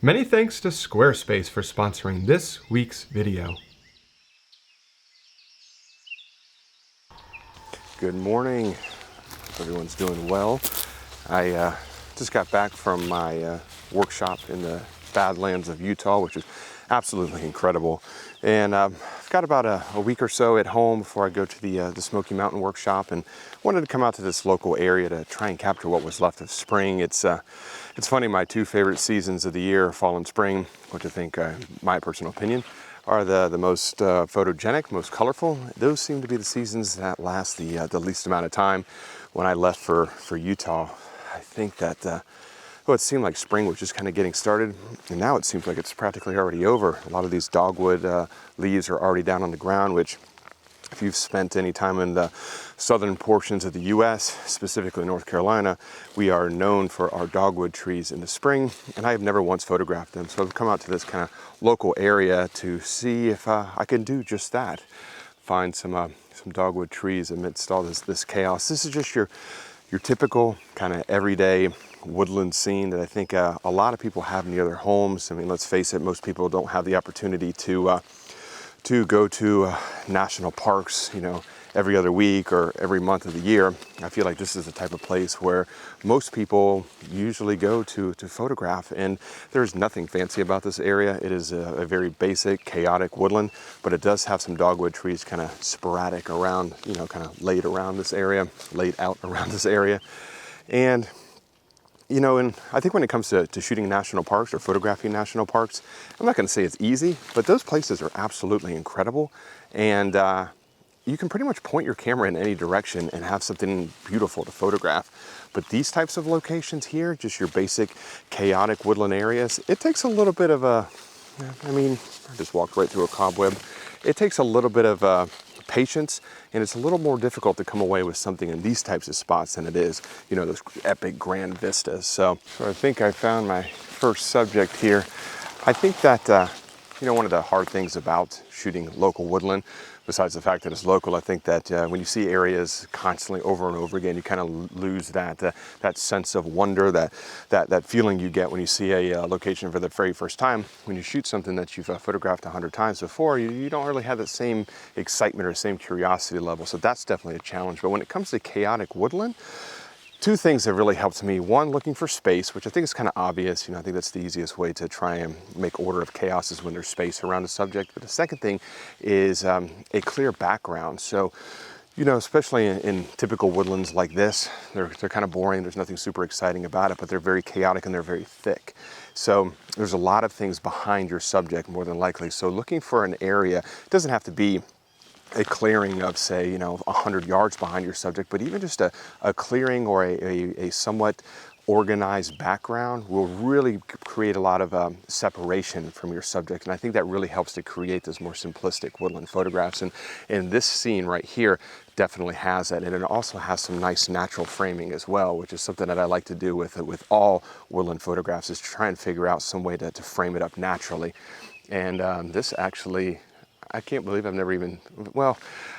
Many thanks to Squarespace for sponsoring this week's video. Good morning. Hope everyone's doing well. I just got back from my workshop in the Badlands of Utah, which is absolutely incredible. And I've got about a week or so at home before I go to the Smoky Mountain workshop, and wanted to come out to this local area to try and capture what was left of spring. It's funny, my two favorite seasons of the year, fall and spring, which I think, my personal opinion, are the most photogenic, most colorful. Those seem to be the seasons that last the least amount of time. When I left for Utah, I think that well, it seemed like spring was just kind of getting started, and now it seems like it's practically already over. A lot of these dogwood leaves are already down on the ground, which, if you've spent any time in the southern portions of the U.S., specifically North Carolina, we are known for our dogwood trees in the spring, and I have never once photographed them. So I've come out to this kind of local area to see if I can do just that. Find some dogwood trees amidst all this chaos. This is just your typical kind of everyday woodland scene that I think a lot of people have near their homes. I mean, let's face it, most people don't have the opportunity to go to national parks, every other week or every month of the year. I feel like this is the type of place where most people usually go to photograph, and there's nothing fancy about this area. It is a very basic, chaotic woodland, but it does have some dogwood trees kind of sporadic around, kind of laid out around this area. And and I think when it comes to shooting national parks or photographing national parks, I'm not going to say it's easy, but those places are absolutely incredible. And you can pretty much point your camera in any direction and have something beautiful to photograph. But these types of locations here, just your basic chaotic woodland areas, it takes a little bit of I just walked right through a cobweb. It takes a little bit of patience, and it's a little more difficult to come away with something in these types of spots than it is, those epic grand vistas. So I think I found my first subject here. I think that, one of the hard things about shooting local woodland, besides the fact that it's local, I think that when you see areas constantly over and over again, you kind of lose that sense of wonder, that feeling you get when you see a location for the very first time. When you shoot something that you've photographed 100 times before, you don't really have the same excitement or same curiosity level. So that's definitely a challenge. But when it comes to chaotic woodland, two things have really helped me. One, looking for space, which I think is kind of obvious. I think that's the easiest way to try and make order of chaos is when there's space around a subject. But the second thing is a clear background. So, especially in typical woodlands like this, they're kind of boring. There's nothing super exciting about it, but they're very chaotic and they're very thick. So there's a lot of things behind your subject, more than likely. So looking for an area, it doesn't have to be a clearing of, say, 100 yards behind your subject, but even just a clearing or a somewhat organized background will really create a lot of separation from your subject. And I think that really helps to create those more simplistic woodland photographs. And this scene right here definitely has that. And it also has some nice natural framing as well, which is something that I like to do with all woodland photographs, is try and figure out some way to frame it up naturally. And this actually, I can't believe I've never even,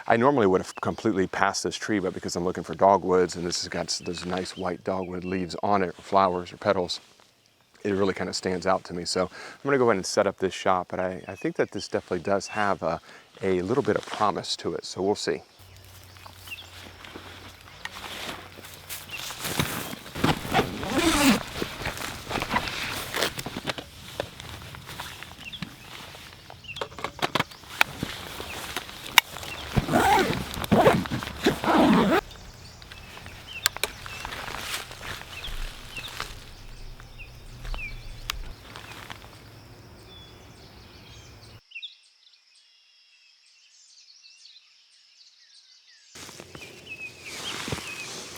I normally would have completely passed this tree, but because I'm looking for dogwoods and this has got those nice white dogwood leaves on it, or flowers or petals, it really kind of stands out to me. So I'm gonna go ahead and set up this shot, but I think that this definitely does have a little bit of promise to it, so we'll see.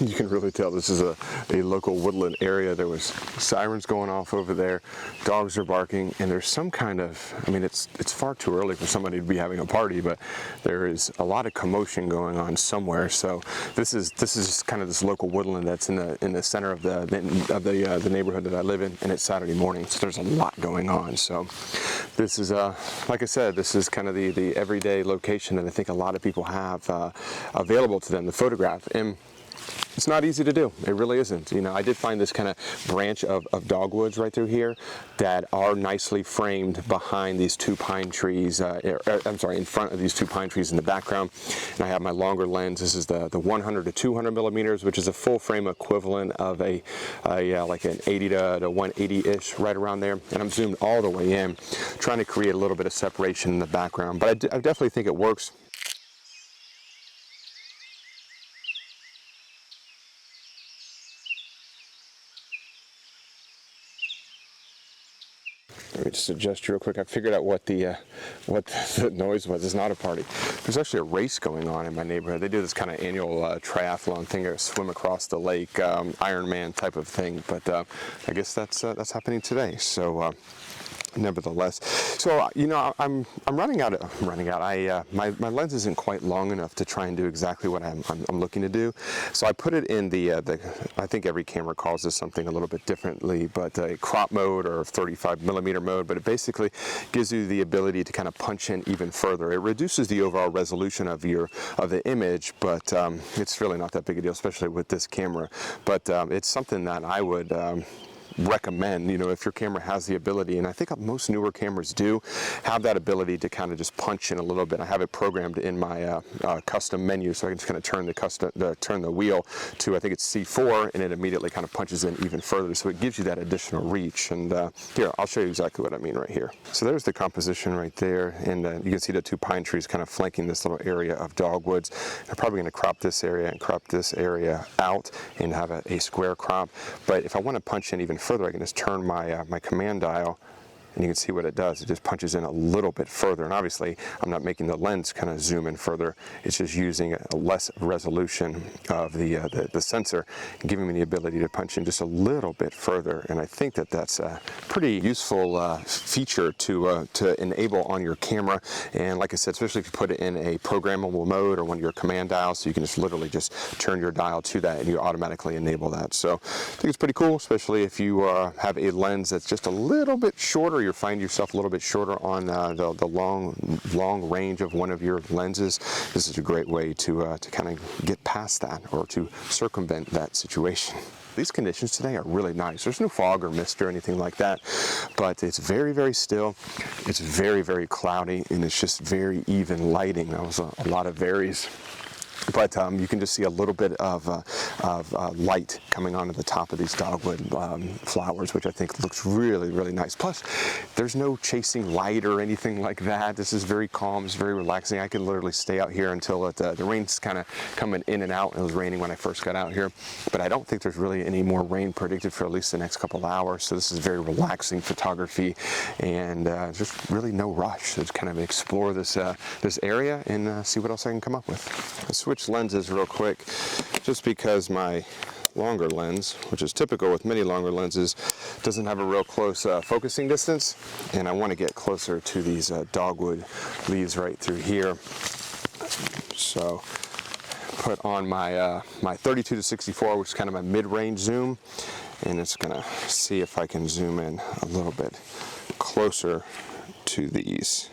You can really tell this is a local woodland area. There was sirens going off over there, dogs are barking, and there's some kind of, it's far too early for somebody to be having a party, but there is a lot of commotion going on somewhere. So this is kind of this local woodland that's in the center of the neighborhood that I live in, and it's Saturday morning, so there's a lot going on. So this is like I said, this is kind of the everyday location that I think a lot of people have available to them to photograph. And It's not easy to do. It really isn't. You know, I did find this kind of branch of dogwoods right through here that are nicely framed behind these two pine trees. I'm sorry, in front of these two pine trees in the background. And I have my longer lens. This is the 100 to 200 millimeters, which is a full frame equivalent of like an 80 to 180-ish, right around there. And I'm zoomed all the way in, trying to create a little bit of separation in the background. But I definitely think it works. Let me just adjust real quick. I figured out what the noise was. It's not a party. There's actually a race going on in my neighborhood. They do this kind of annual triathlon thing, or swim across the lake, Ironman type of thing. But I guess that's happening today. So. Nevertheless, so you know, I'm running out. My lens isn't quite long enough to try and do exactly what I'm looking to do. So I put it in the I think every camera calls this something a little bit differently, but a crop mode or 35 millimeter mode. But it basically gives you the ability to kind of punch in even further. It reduces the overall resolution of the image, but it's really not that big a deal, especially with this camera. But it's something that I would. Recommend, you know, if your camera has the ability, and I think most newer cameras do have that ability to kind of just punch in a little bit. I have it programmed in my custom menu, so I can just kind of turn the wheel to, I think it's C4, and it immediately kind of punches in even further, so it gives you that additional reach. And here, I'll show you exactly what I mean right here. So there's the composition right there, and you can see the two pine trees kind of flanking this little area of dogwoods. I'm probably going to crop this area and crop this area out and have a square crop, but if I want to punch in even further, I can just turn my my command dial, and you can see what it does. It just punches in a little bit further, and obviously I'm not making the lens kind of zoom in further. It's just using a less resolution of the sensor and giving me the ability to punch in just a little bit further. And I think that that's a pretty useful feature to enable on your camera. And like I said, especially if you put it in a programmable mode or one of your command dials, so you can just literally just turn your dial to that and you automatically enable that. So I think it's pretty cool, especially if you have a lens that's just a little bit shorter. You find yourself a little bit shorter on the long range of one of your lenses. This is a great way to kind of get past that, or to circumvent that situation. These conditions today are really nice. There's no fog or mist or anything like that, but it's very, very still. It's very, very cloudy, and it's just very even lighting. That was a lot of varies. But you can just see a little bit of light coming onto the top of these dogwood flowers, which I think looks really, really nice. Plus, there's no chasing light or anything like that. This is very calm. It's very relaxing. I can literally stay out here until the rain's kind of coming in and out. It was raining when I first got out here, but I don't think there's really any more rain predicted for at least the next couple of hours. So this is very relaxing photography, and just really no rush. So just kind of explore this area and see what else I can come up with. Let's switch lenses real quick, just because my longer lens, which is typical with many longer lenses, doesn't have a real close focusing distance, and I want to get closer to these dogwood leaves right through here. So put on my my 32 to 64, which is kind of my mid-range zoom, and it's gonna see if I can zoom in a little bit closer to these.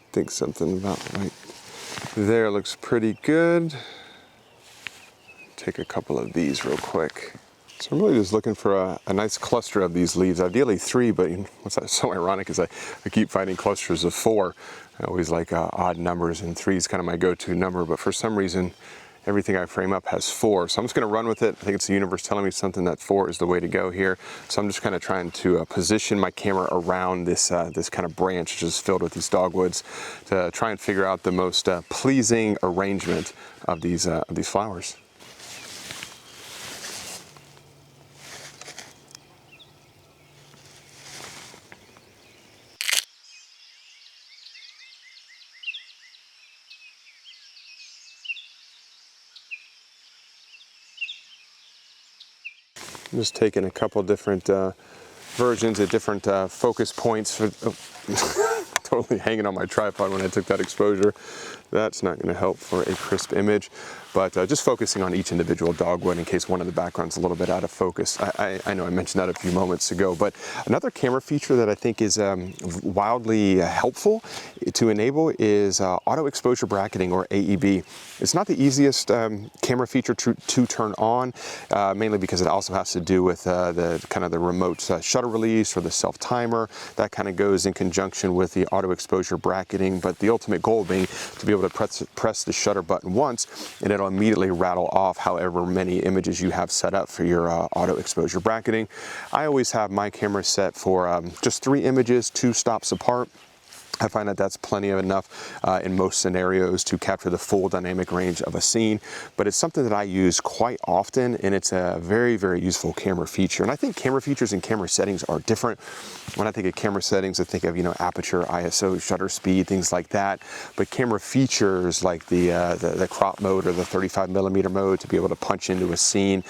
I think something about right there looks pretty good. Take a couple of these real quick. So I'm really just looking for a nice cluster of these leaves, ideally 3, but what's that so ironic is I keep finding clusters of 4. I always like odd numbers, and 3 is kind of my go-to number, but for some reason everything I frame up has 4. So I'm just going to run with it. I think it's the universe telling me something that 4 is the way to go here. So I'm just kind of trying to position my camera around this this kind of branch, which is filled with these dogwoods, to try and figure out the most pleasing arrangement of these flowers. I'm just taking a couple different versions at different focus points. For, totally hanging on my tripod when I took that exposure. That's not going to help for a crisp image, but just focusing on each individual dogwood in case one of the background's a little bit out of focus. I know I mentioned that a few moments ago, but another camera feature that I think is wildly helpful to enable is auto exposure bracketing, or AEB. It's not the easiest camera feature to turn on, mainly because it also has to do with the remote shutter release or the self timer. That kind of goes in conjunction with the auto exposure bracketing, but the ultimate goal being to be able to press the shutter button once and it'll immediately rattle off however many images you have set up for your auto exposure bracketing. I always have my camera set for just 3 images, 2 stops apart. I find that that's plenty of enough in most scenarios to capture the full dynamic range of a scene, but it's something that I use quite often, and it's a very, very useful camera feature. And I think camera features and camera settings are different. When I think of camera settings, I think of, aperture, ISO, shutter speed, things like that. But camera features like the crop mode or the 35mm mode to be able to punch into a scene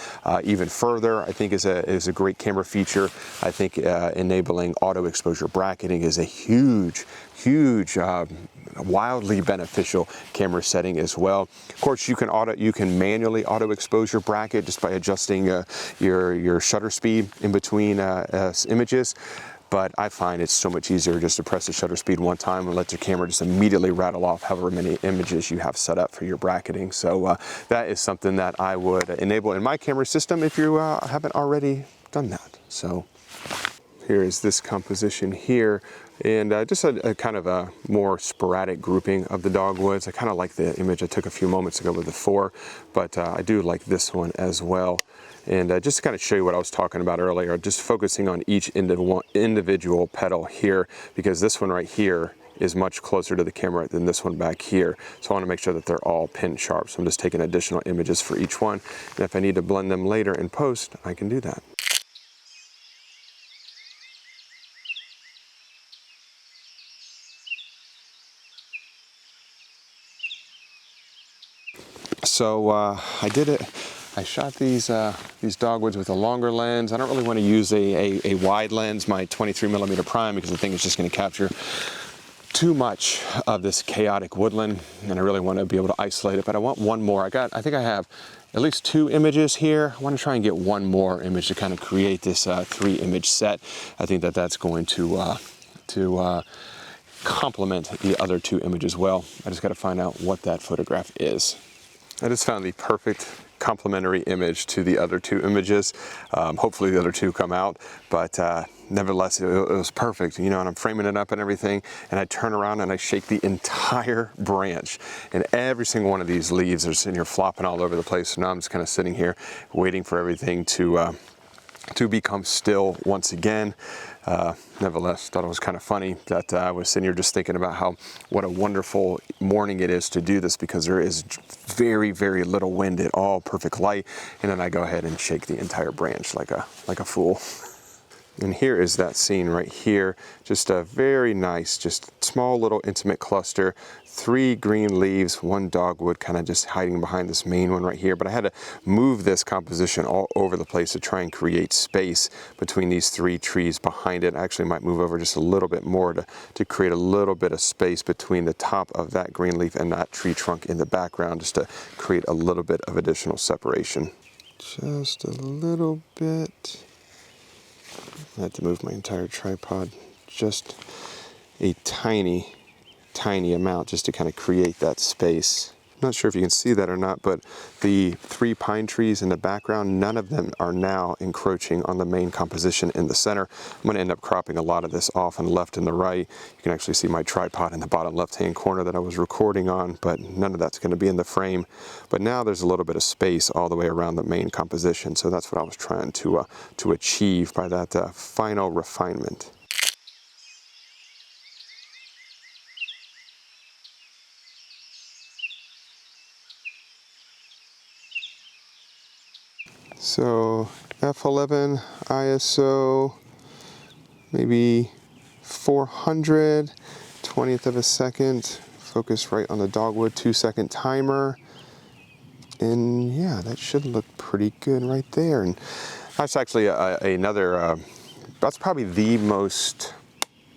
even further, I think is a great camera feature. I think enabling auto exposure bracketing is a huge, wildly beneficial camera setting as well. Of course, you can manually auto exposure bracket just by adjusting your shutter speed in between images. But I find it's so much easier just to press the shutter speed one time and let your camera just immediately rattle off however many images you have set up for your bracketing. So that is something that I would enable in my camera system if you haven't already done that. So here is this composition here, and just a kind of a more sporadic grouping of the dogwoods. I kind of like the image I took a few moments ago with the 4, but I do like this one as well. And just to kind of show you what I was talking about earlier, just focusing on each individual petal here, because this one right here is much closer to the camera than this one back here. So I want to make sure that they're all pin sharp. So I'm just taking additional images for each one. And if I need to blend them later in post, I can do that. So I did it. I shot these dogwoods with a longer lens. I don't really want to use a wide lens, my 23mm prime, because I think it's just going to capture too much of this chaotic woodland, and I really want to be able to isolate it. But I want one more. I think I have at least 2 images here. I want to try and get one more image to kind of create this 3-image set. I think that that's going to complement the other 2 images well. I just got to find out what that photograph is. I just found the perfect complementary image to the other 2 images. Hopefully the other 2 come out, but nevertheless, it was perfect, and I'm framing it up and everything, and I turn around and I shake the entire branch, and every single one of these leaves are sitting here flopping all over the place. So now I'm just kind of sitting here waiting for everything to become still once again. Nevertheless, thought it was kind of funny that I was sitting here just thinking about what a wonderful morning it is to do this, because there is very, very little wind at all, perfect light, and then I go ahead and shake the entire branch like a fool. And here is that scene right here, just a very nice, just small little intimate cluster, 3 green leaves, 1 dogwood kind of just hiding behind this main one right here. But I had to move this composition all over the place to try and create space between these 3 trees behind it. I actually might move over just a little bit more to create a little bit of space between the top of that green leaf and that tree trunk in the background, just to create a little bit of additional separation. Just a little bit. I had to move my entire tripod just a tiny amount just to kind of create that space. I'm not sure if you can see that or not, but the 3 pine trees in the background, none of them are now encroaching on the main composition in the center. I'm going to end up cropping a lot of this off on the left and the right. You can actually see my tripod in the bottom left-hand corner that I was recording on, but none of that's going to be in the frame. But now there's a little bit of space all the way around the main composition, so that's what I was trying to achieve by that final refinement. So f11 ISO, maybe 400, 20th of a second, focus right on the dogwood, 2-second timer. And yeah, that should look pretty good right there. And that's actually another, that's probably the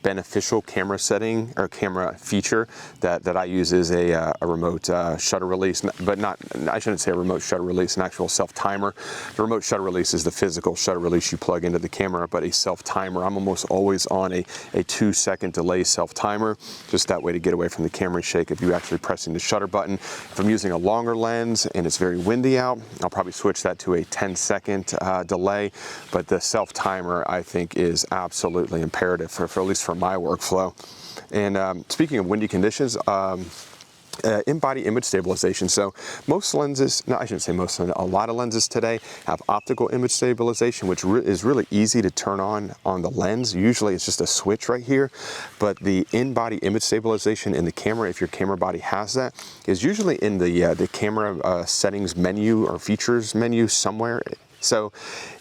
beneficial camera setting or camera feature that I use is a remote shutter release, but not, I shouldn't say a remote shutter release, an actual self-timer. The remote shutter release is the physical shutter release you plug into the camera, but a self-timer. I'm almost always on a 2-second delay self-timer, just that way to get away from the camera shake if you actually pressing the shutter button. If I'm using a longer lens and it's very windy out, I'll probably switch that to a 10-second delay, but the self-timer I think is absolutely imperative for at least for my workflow. And speaking of windy conditions, in-body image stabilization. So most lenses, no, I shouldn't say most lenses, a lot of lenses today have optical image stabilization, which is really easy to turn on the lens. Usually it's just a switch right here, but the in-body image stabilization in the camera, if your camera body has that, is usually in the camera settings menu or features menu somewhere. So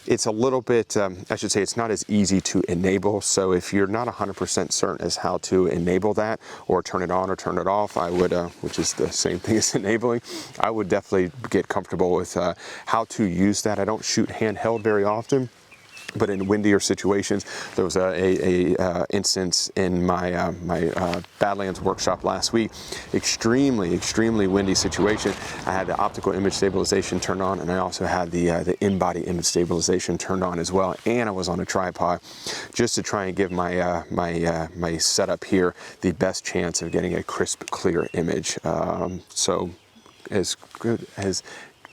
it's a little bit, I should say, it's not as easy to enable. So if you're not 100% certain as how to enable that or turn it on or turn it off, I would, which is the same thing as enabling, I would definitely get comfortable with how to use that. I don't shoot handheld very often, but in windier situations, there was a instance in my Badlands workshop last week. Extremely windy situation. I had the optical image stabilization turned on, and I also had the in-body image stabilization turned on as well. And I was on a tripod, just to try and give my my setup here the best chance of getting a crisp, clear image. So as good as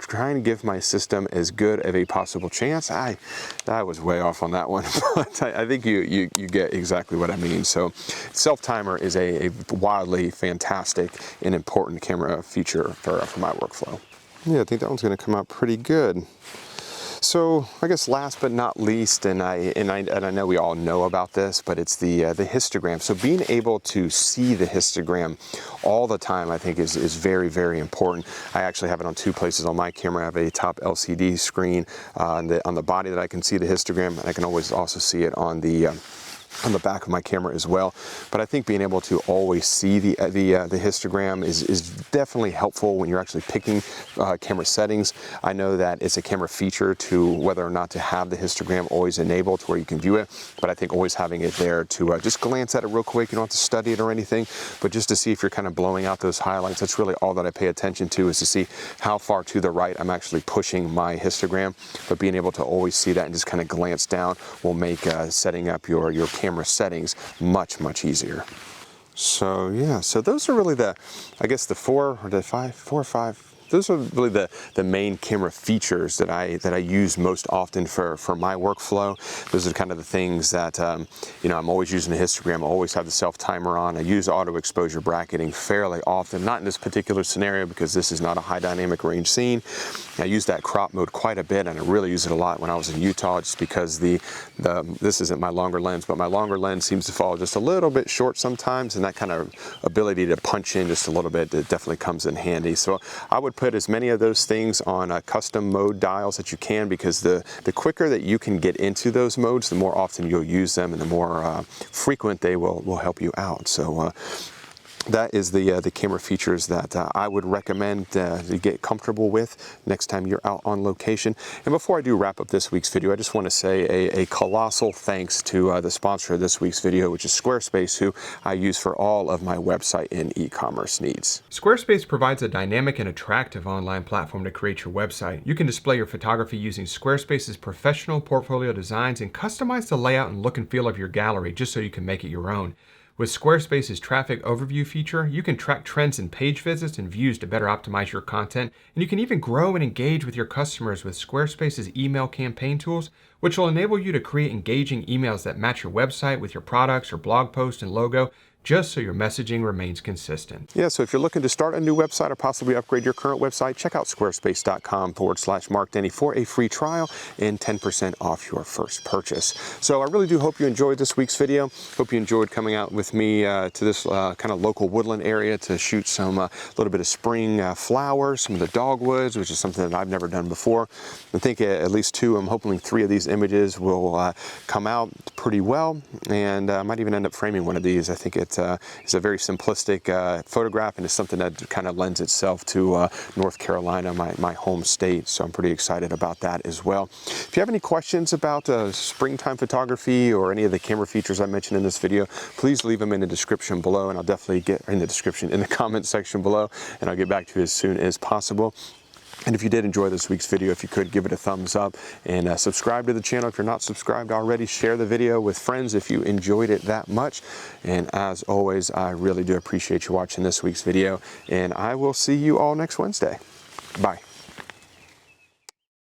trying to give my system as good of a possible chance. I was way off on that one, but I think you get exactly what I mean. So self-timer is a wildly fantastic and important camera feature for my workflow. Yeah, I think that one's going to come out pretty good. So I guess last but not least, and I know we all know about this, but it's the histogram. So being able to see the histogram all the time, I think is very important. I actually have it on 2 places on my camera. I have a top LCD screen on the body that I can see the histogram, and I can always also see it on the back of my camera as well. But I think being able to always see the histogram is definitely helpful when you're actually picking camera settings. I know that it's a camera feature to whether or not to have the histogram always enabled to where you can view it, but I think always having it there to just glance at it real quick. You don't have to study it or anything, but just to see if you're kind of blowing out those highlights. That's really all that I pay attention to, is to see how far to the right I'm actually pushing my histogram. But being able to always see that and just kind of glance down will make setting up your camera settings much easier. So yeah, so those are really I guess the 4 or 5. Those are really the main camera features that I use most often for my workflow. Those are kind of the things that you know, I'm always using a histogram. I always have the self-timer on. I use auto exposure bracketing fairly often, not in this particular scenario because this is not a high dynamic range scene. I use that crop mode quite a bit, and I really use it a lot when I was in Utah, just because this isn't my longer lens, but my longer lens seems to fall just a little bit short sometimes, and that kind of ability to punch in just a little bit, it definitely comes in handy. So I would put as many of those things on custom mode dials that you can, because the quicker that you can get into those modes, the more often you'll use them, and the more frequent they will help you out. So that is the camera features that I would recommend to get comfortable with next time you're out on location. And before I do wrap up this week's video, I just want to say a colossal thanks to the sponsor of this week's video, which is Squarespace, who I use for all of my website and e-commerce needs. Squarespace provides a dynamic and attractive online platform to create your website. You can display your photography using Squarespace's professional portfolio designs and customize the layout and look and feel of your gallery just so you can make it your own. With Squarespace's traffic overview feature, you can track trends in page visits and views to better optimize your content, and you can even grow and engage with your customers with Squarespace's email campaign tools, which will enable you to create engaging emails that match your website with your products or blog post and logo, just so your messaging remains consistent. Yeah, so if you're looking to start a new website or possibly upgrade your current website, check out squarespace.com/Mark Denney for a free trial and 10% off your first purchase. So I really do hope you enjoyed this week's video. Hope you enjoyed coming out with me to this kind of local woodland area to shoot some little bit of spring flowers, some of the dogwoods, which is something that I've never done before. I think at least 2, I'm hoping 3 of these images will come out pretty well, and I might even end up framing one of these. I think it's that is a very simplistic photograph, and it's something that kind of lends itself to North Carolina, my home state. So I'm pretty excited about that as well. If you have any questions about springtime photography or any of the camera features I mentioned in this video, please leave them in the description below, and I'll definitely get in the comment section below, and I'll get back to you as soon as possible. And if you did enjoy this week's video, if you could give it a thumbs up and subscribe to the channel if you're not subscribed already. Share the video with friends if you enjoyed it that much. And as always, I really do appreciate you watching this week's video, and I will see you all next Wednesday. Bye.